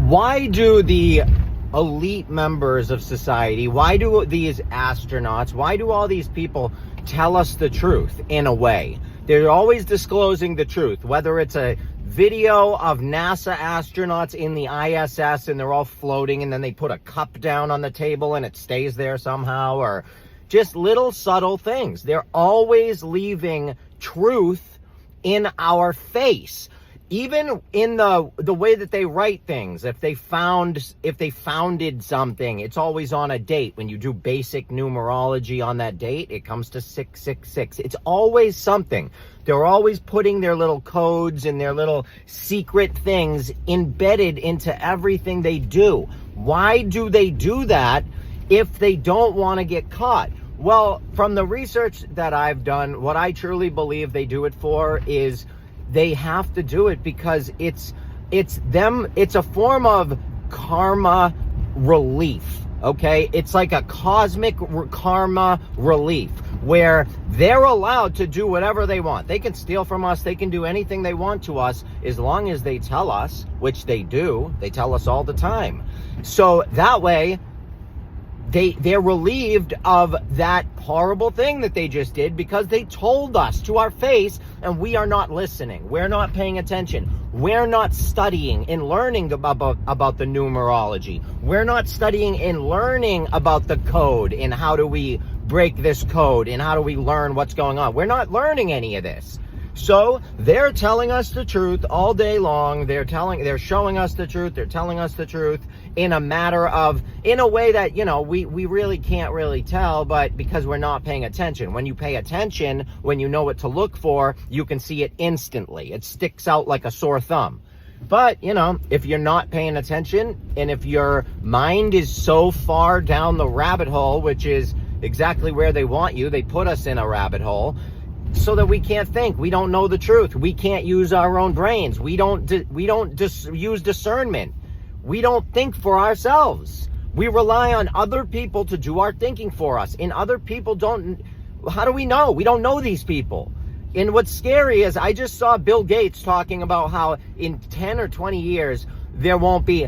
why do the elite members of society, why do these astronauts, why do all these people tell us the truth in a way? They're always disclosing the truth, whether it's a video of NASA astronauts in the ISS and they're all floating and then they put a cup down on the table and it stays there somehow, or just little subtle things. They're always leaving truth in our face. Even in the way that they write things, if they founded something, it's always on a date. When you do basic numerology on that date, it comes to 666. It's always something. They're always putting their little codes and their little secret things embedded into everything they do. Why do they do that if they don't want to get caught? Well, from the research that I've done, what I truly believe they do it for is they have to do it because it's a form of karma relief, okay? It's like a cosmic karma relief where they're allowed to do whatever they want. They can steal from us, they can do anything they want to us as long as they tell us, which they do. They tell us all the time. So that way, they're relieved of that horrible thing that they just did because they told us to our face and we are not listening. We're not paying attention. We're not studying and learning about the numerology. We're not studying and learning about the code and how do we break this code and how do we learn what's going on. We're not learning any of this. So they're telling us the truth all day long. They're showing us the truth. They're telling us the truth in a way that, we really can't really tell, but because we're not paying attention. When you pay attention, when you know what to look for, you can see it instantly. It sticks out like a sore thumb. But, if you're not paying attention and if your mind is so far down the rabbit hole, which is exactly where they want you, they put us in a rabbit hole, so that we can't think. We don't know the truth. We can't use our own brains. We don't use discernment. We don't think for ourselves. We rely on other people to do our thinking for us. And other people don't. How do we know? We don't know these people. And what's scary is I just saw Bill Gates talking about how in 10 or 20 years, there will be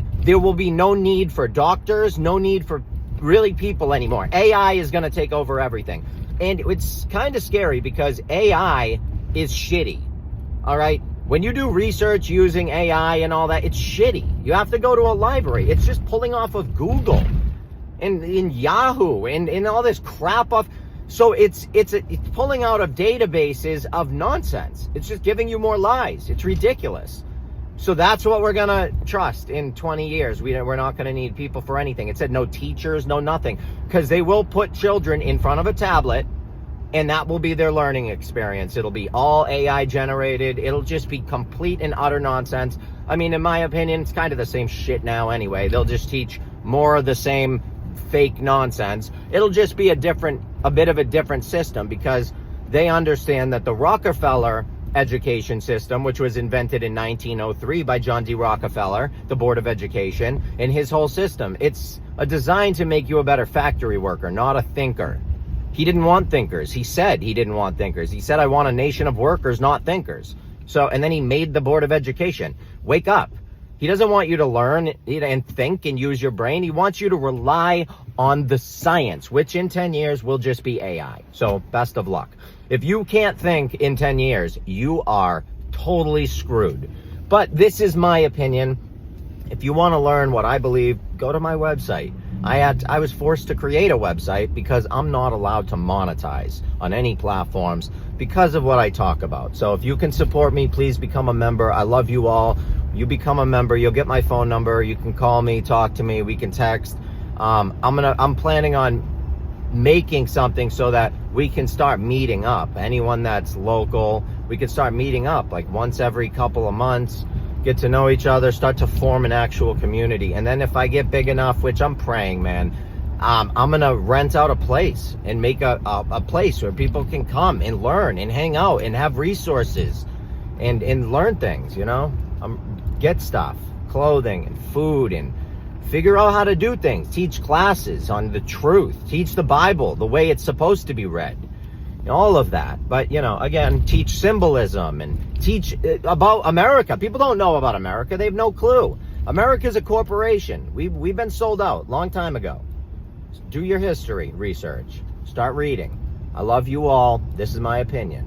no need for doctors, no need for really people anymore. AI is going to take over everything. And it's kind of scary because AI is shitty, all right? When you do research using AI and all that, it's shitty. You have to go to a library. It's just pulling off of Google and in Yahoo and all this crap off. So it's pulling out of databases of nonsense. It's just giving you more lies. It's ridiculous. So that's what we're going to trust in 20 years. We're not going to need people for anything. It said no teachers, no nothing. Because they will put children in front of a tablet, and that will be their learning experience. It'll be all AI generated. It'll just be complete and utter nonsense. I mean, in my opinion, it's kind of the same shit now anyway. They'll just teach more of the same fake nonsense. It'll just be a bit of a different system because they understand that the Rockefeller education system, which was invented in 1903 by John D. Rockefeller, the Board of Education, and his whole system. It's a design to make you a better factory worker, not a thinker. He didn't want thinkers. He said he didn't want thinkers. He said, I want a nation of workers, not thinkers. So, and then he made the Board of Education. Wake up. He doesn't want you to learn and think and use your brain. He wants you to rely on the science, which in 10 years will just be AI. So best of luck. If you can't think in 10 years, you are totally screwed. But this is my opinion. If you want to learn what I believe, go to my website. I was forced to create a website because I'm not allowed to monetize on any platforms because of what I talk about. So if you can support me, please become a member. I love you all. You become a member, you'll get my phone number. You can call me, talk to me, we can text. I'm planning on making something so that we can start meeting up. Anyone that's local, we can start meeting up like once every couple of months, get to know each other, start to form an actual community. And then if I get big enough, which I'm praying, man, I'm gonna rent out a place and make a place where people can come and learn and hang out and have resources and learn things, get stuff, clothing and food, and figure out how to do things, teach classes on the truth, teach the Bible the way it's supposed to be read, all of that. But, again, teach symbolism and teach about America. People don't know about America. They have no clue. America's a corporation. We've been sold out long time ago. Do your history research. Start reading. I love you all. This is my opinion.